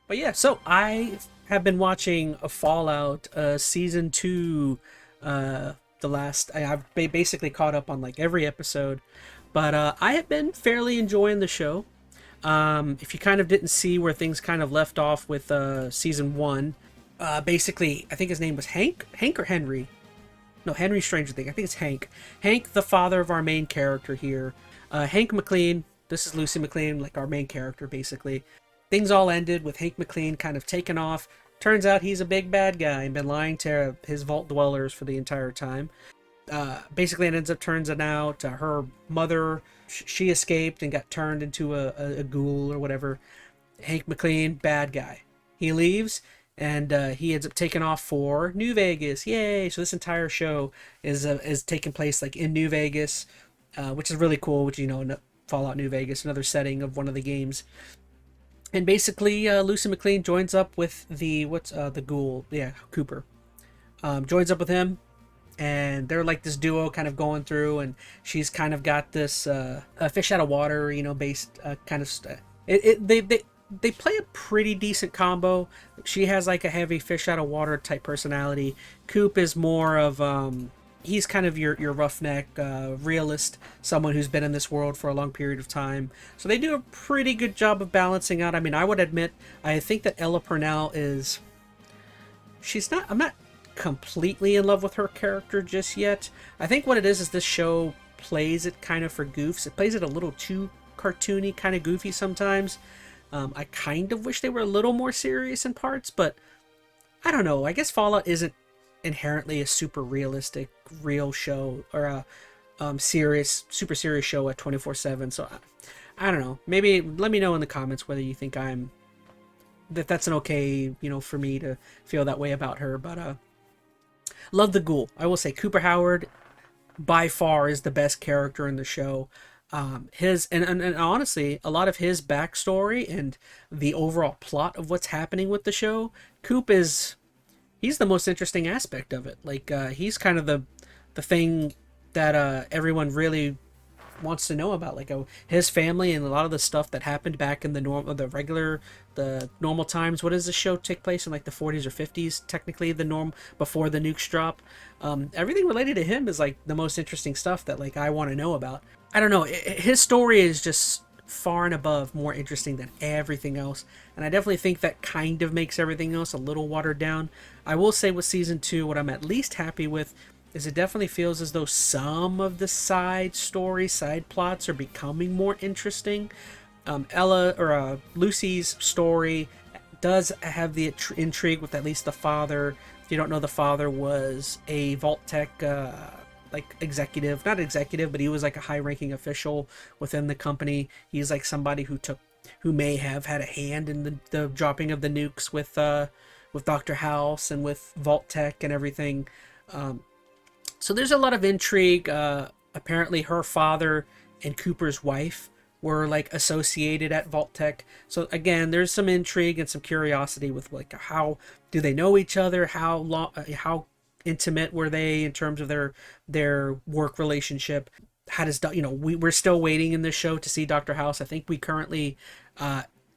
But yeah, so I have been watching a Fallout season two. I've basically caught up on like every episode, but I have been fairly enjoying the show. If you kind of didn't see where things kind of left off with season one, basically I think his name was Hank or Henry. No, Henry Stranger Thing. I think it's Hank. Hank, the father of our main character here. Hank McLean. This is Lucy McLean, like our main character, basically. Things all ended with Hank McLean kind of taken off. Turns out he's a big bad guy and been lying to his vault dwellers for the entire time. Basically, it ends up turns it out her mother, she escaped and got turned into a ghoul or whatever. Hank McLean, bad guy. He leaves and he ends up taking off for New Vegas. Yay! So this entire show is taking place like in New Vegas, which is really cool. Which Fallout New Vegas, another setting of one of the games. And basically, Lucy McLean joins up with the ghoul, yeah, Cooper. Joins up with him, and they're like this duo kind of going through, and she's kind of got this fish out of water, based kind of they play a pretty decent combo. She has like a heavy fish out of water type personality. Coop is more of he's kind of your roughneck realist, someone who's been in this world for a long period of time. So they do a pretty good job of balancing out. I mean, I would admit, I think that Ella Purnell is, I'm not completely in love with her character just yet. I think what it is this show plays it kind of for goofs. It plays it a little too cartoony, kind of goofy sometimes. I kind of wish they were a little more serious in parts, but I don't know. I guess Fallout isn't inherently a super realistic real show, or a super serious show at 24/7. So I don't know, maybe let me know in the comments whether you think that's an okay, for me to feel that way about her. But love the ghoul. I will say Cooper Howard by far is the best character in the show. His and honestly, a lot of his backstory and the overall plot of what's happening with the show, he's the most interesting aspect of it. Like he's kind of the thing that everyone really wants to know about, like his family and a lot of the stuff that happened back in the normal times. What does the show take place in, like the 40s or 50s? Technically, the norm before the nukes drop. Everything related to him is like the most interesting stuff that like I want to know about. I don't know. His story is just far and above more interesting than everything else, and I definitely think that kind of makes everything else a little watered down. I will say with season two, what I'm at least happy with is it definitely feels as though some of the side plots are becoming more interesting. Lucy's story does have the intrigue with at least the father. If you don't know, the father was a Vault Tech like executive, not executive, but he was like a high-ranking official within the company. He's like somebody who may have had a hand in the dropping of the nukes with Dr. House and with Vault Tech and everything. So there's a lot of intrigue. Apparently her father and Cooper's wife were like associated at Vault Tech. So again, there's some intrigue and some curiosity with like how do they know each other? How intimate were they in terms of their work relationship? How does we're still waiting in this show to see Dr. House. I think we currently,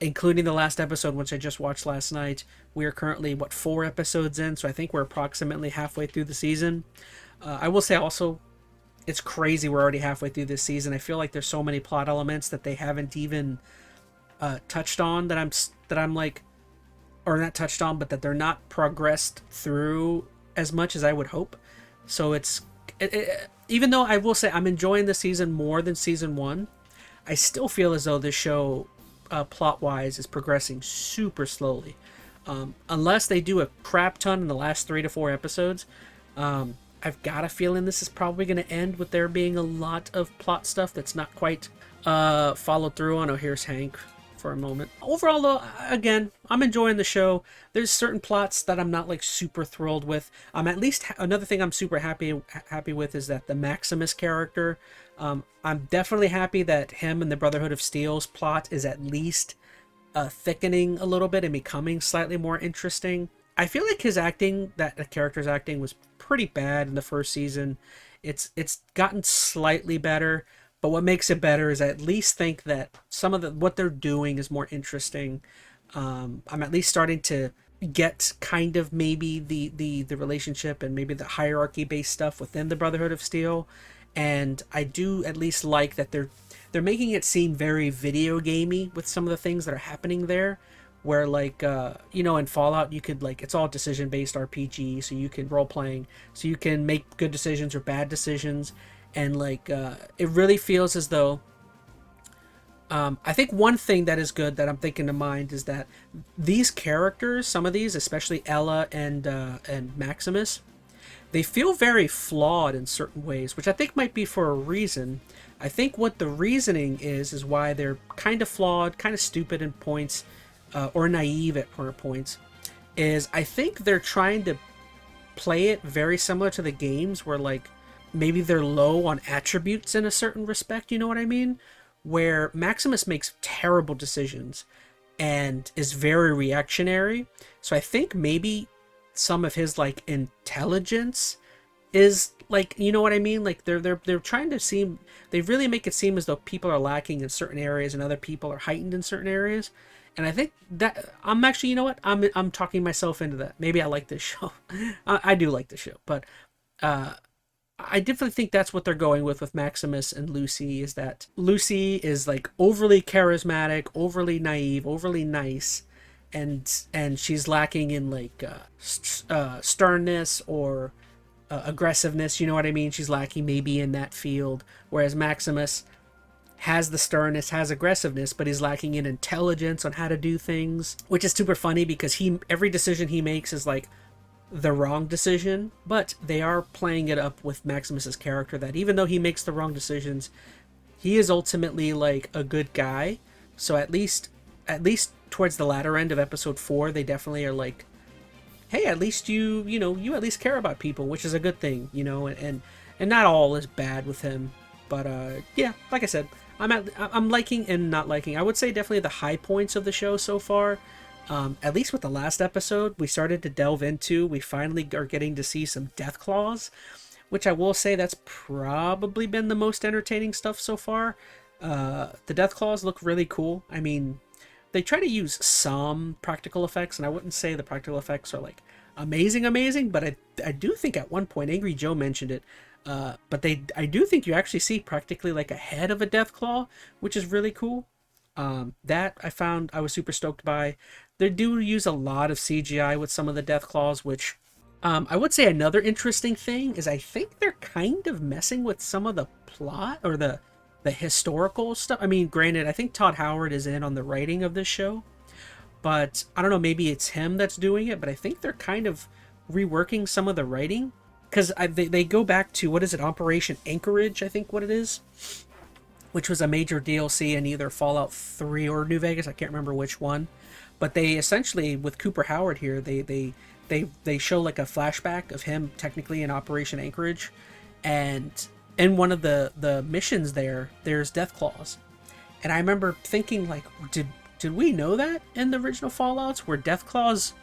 including the last episode, which I just watched last night, we are currently 4 episodes in. So I think we're approximately halfway through the season. I will say also, it's crazy we're already halfway through this season. I feel like there's so many plot elements that they haven't even touched on that I'm like, or not touched on, but that they're not progressed through as much as I would hope. So even though I will say I'm enjoying the season more than season one, I still feel as though this show plot wise is progressing super slowly. Unless they do a crap ton in the last 3 to 4 episodes, I've got a feeling this is probably going to end with there being a lot of plot stuff that's not quite followed through on. Oh, here's Hank for a moment. Overall, though, again, I'm enjoying the show. There's certain plots that I'm not like super thrilled with. At least another thing I'm super happy with is that the Maximus character. I'm definitely happy that him and the Brotherhood of Steel's plot is at least thickening a little bit and becoming slightly more interesting. I feel like the character's acting was pretty bad in the first season. It's gotten slightly better, but what makes it better is I at least think that some of what they're doing is more interesting. I'm at least starting to get kind of maybe the relationship and maybe the hierarchy based stuff within the Brotherhood of Steel, and I do at least like that they're making it seem very video gamey with some of the things that are happening there, where like in Fallout you could like it's all decision based RPG, so you can role playing, so you can make good decisions or bad decisions, and like it really feels as though I think one thing that is good that I'm thinking to mind is that these characters, some of these, especially Ella and Maximus, they feel very flawed in certain ways, which I think might be for a reason. I think what the reasoning is why they're kind of flawed, kind of stupid in points, or naive at points, is I think they're trying to play it very similar to the games where like maybe they're low on attributes in a certain respect, you know what I mean? Where Maximus makes terrible decisions and is very reactionary. So I think maybe some of his like intelligence is like, you know what I mean? Like they're trying to seem, they really make it seem as though people are lacking in certain areas and other people are heightened in certain areas. And I think that I'm actually, you know what? I'm talking myself into that. Maybe I like this show. I do like this show, but I definitely think that's what they're going with Maximus and Lucy, is that Lucy is like overly charismatic, overly naive, overly nice, and she's lacking in like sternness or aggressiveness, you know what I mean? She's lacking maybe in that field, whereas Maximus has the sternness, has aggressiveness, but he's lacking in intelligence on how to do things, which is super funny because every decision he makes is like the wrong decision, but they are playing it up with Maximus's character that even though he makes the wrong decisions, he is ultimately like a good guy. So at least towards the latter end of episode 4, they definitely are like, hey, at least you at least care about people, which is a good thing, and not all is bad with him. But yeah, like I said, I'm liking and not liking. I would say definitely the high points of the show so far. At least with the last episode, we started to delve into. We finally are getting to see some death claws, which I will say that's probably been the most entertaining stuff so far. The death claws look really cool. I mean, they try to use some practical effects, and I wouldn't say the practical effects are like amazing, but I do think at one point Angry Joe mentioned it. But I do think you actually see practically like a head of a death claw, which is really cool. That I was super stoked by. They do use a lot of CGI with some of the death claws, which I would say another interesting thing is I think they're kind of messing with some of the plot or the historical stuff. I mean, granted, I think Todd Howard is in on the writing of this show, but I don't know, maybe it's him that's doing it, but I think they're kind of reworking some of the writing because they go back to, what is it, Operation Anchorage, I think what it is, which was a major DLC in either Fallout 3 or New Vegas. I can't remember which one. But they essentially, with Cooper Howard here, they show like a flashback of him technically in Operation Anchorage. And in one of the missions there's death claws. And I remember thinking, like, did we know that in the original Fallouts? Were death claws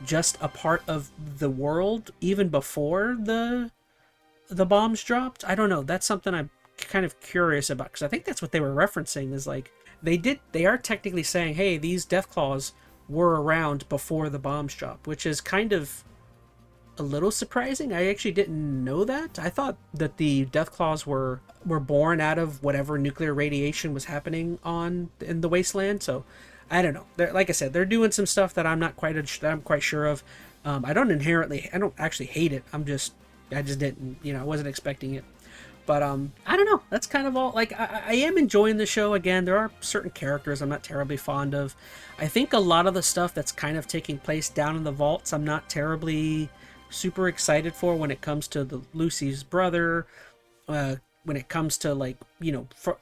just a part of the world even before the bombs dropped? I don't know. That's something I'm kind of curious about, because I think that's what they were referencing, is like they are technically saying, hey, these death claws were around before the bombs dropped, which is kind of a little surprising. I actually didn't know that. I thought that the death claws were born out of whatever nuclear radiation was happening in the wasteland. So I don't know. Like I said, they're doing some stuff that I'm quite sure of. I don't actually hate it. I just didn't, I wasn't expecting it. But I don't know. That's kind of all. Like, I am enjoying the show. Again, there are certain characters I'm not terribly fond of. I think a lot of the stuff that's kind of taking place down in the vaults, I'm not terribly super excited for when it comes to Lucy's brother. When it comes to, like, for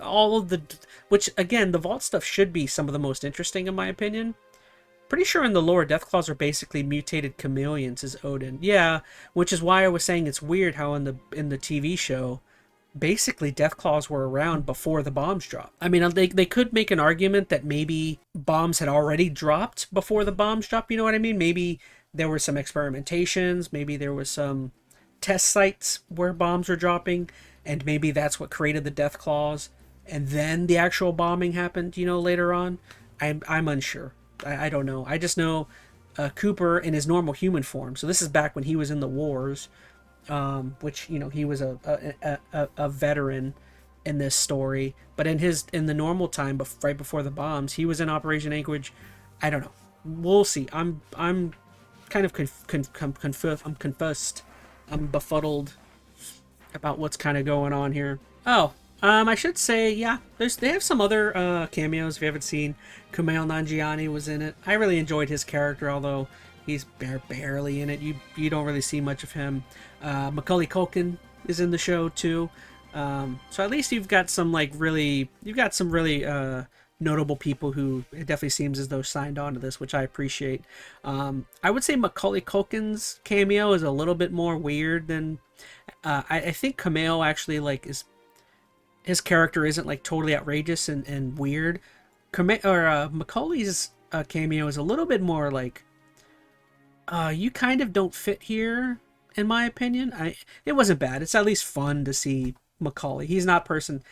all of the, which again, the vault stuff should be some of the most interesting in my opinion. Pretty sure in the lore, Deathclaws are basically mutated chameleons, as Odin. Yeah, which is why I was saying it's weird how in the TV show, basically Deathclaws were around before the bombs dropped. I mean, they could make an argument that maybe bombs had already dropped before the bombs dropped, you know what I mean? Maybe there were some experimentations, maybe there was some test sites where bombs were dropping, and maybe that's what created the Deathclaws, and then the actual bombing happened, later on. I'm unsure. I don't know. I just know Cooper in his normal human form. So this is back when he was in the wars, which, you know, he was a veteran in this story. But in the normal time, right before the bombs, he was in Operation Anchorage. I don't know. We'll see. I'm kind of confused. I'm befuddled about what's kind of going on here. Oh, I should say, yeah, they have some other cameos. If you haven't seen, Kumail Nanjiani was in it. I really enjoyed his character, although he's barely in it. You don't really see much of him. Macaulay Culkin is in the show too. So at least you've got some really notable people who it definitely seems as though signed on to this, which I appreciate. I would say Macaulay Culkin's cameo is a little bit more weird than I think Kumail actually his character isn't totally outrageous and weird. Macaulay's cameo is a little bit more you kind of don't fit here, in my opinion. It wasn't bad. It's at least fun to see Macaulay. He's not a person.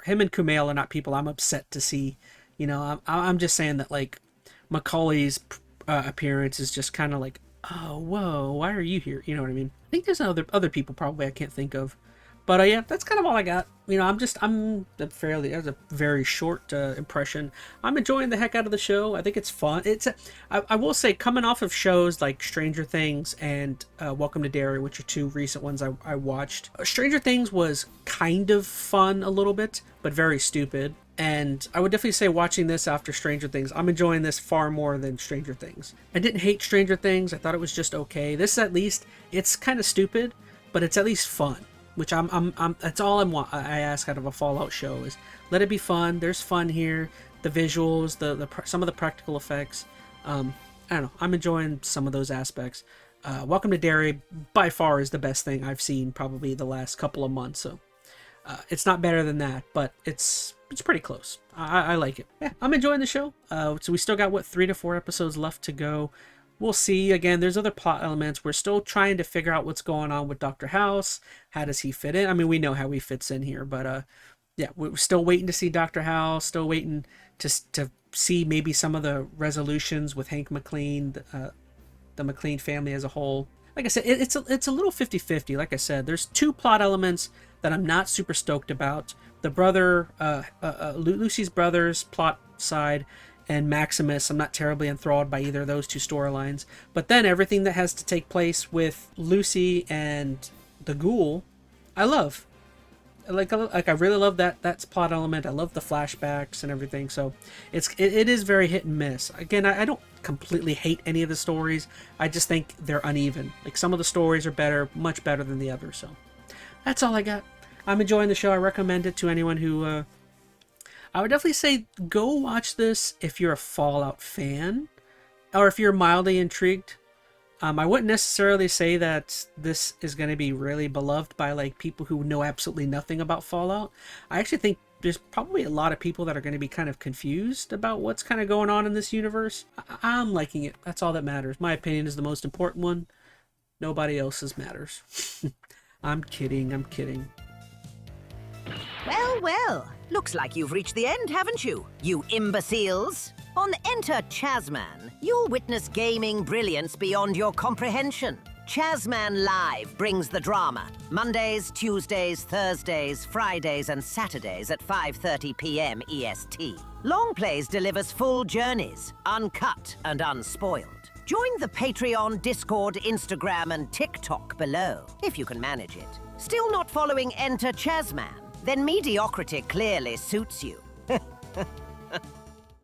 Him and Kumail are not people I'm upset to see. You know, I'm just saying that Macaulay's appearance is just kind of oh, whoa, why are you here? You know what I mean? I think there's other people probably I can't think of. But yeah, that's kind of all I got. You know, that was a very short impression. I'm enjoying the heck out of the show. I think it's fun. I will say, coming off of shows like Stranger Things and Welcome to Derry, which are two recent ones I watched. Stranger Things was kind of fun a little bit, but very stupid. And I would definitely say, watching this after Stranger Things, I'm enjoying this far more than Stranger Things. I didn't hate Stranger Things. I thought it was just okay. This, at least, it's kind of stupid, but it's at least fun. Which that's all I ask out of a Fallout show, is let it be fun. There's fun here. The visuals, some of the practical effects. I don't know. I'm enjoying some of those aspects. Welcome to Derry by far is the best thing I've seen probably the last couple of months. So it's not better than that, but it's pretty close. I like it. Yeah, I'm enjoying the show. So we still got 3 to 4 episodes left to go. We'll see. Again, there's other plot elements. We're still trying to figure out what's going on with Dr. House. How does he fit in? I mean, we know how he fits in here, but yeah, we're still waiting to see Dr. House. Still waiting to see maybe some of the resolutions with Hank McLean, the McLean family as a whole. Like I said, it's a little 50-50. Like I said, there's 2 plot elements that I'm not super stoked about. The brother, Lucy's brother's plot side, and Maximus, I'm not terribly enthralled by either of those 2 storylines. But then everything that has to take place with Lucy and the ghoul, I love. I really love that plot element. I love the flashbacks and everything. So it is very hit and miss. Again, I don't completely hate any of the stories. I just think they're uneven. Some of the stories are much better than the others. So that's all I got. I'm enjoying the show. I recommend it to anyone who... I would definitely say go watch this if you're a Fallout fan, or if you're mildly intrigued. I wouldn't necessarily say that this is going to be really beloved by people who know absolutely nothing about Fallout. I actually think there's probably a lot of people that are going to be kind of confused about what's kind of going on in this universe. I'm liking it. That's all that matters. My opinion is the most important one. Nobody else's matters. I'm kidding. Well, well. Looks like you've reached the end, haven't you, you imbeciles? On Enter ChazmaN, you'll witness gaming brilliance beyond your comprehension. ChazmaN Live brings the drama. Mondays, Tuesdays, Thursdays, Fridays, and Saturdays at 5:30 p.m. EST. Long Plays delivers full journeys, uncut and unspoiled. Join the Patreon, Discord, Instagram, and TikTok below, if you can manage it. Still not following Enter ChazmaN? Then mediocrity clearly suits you.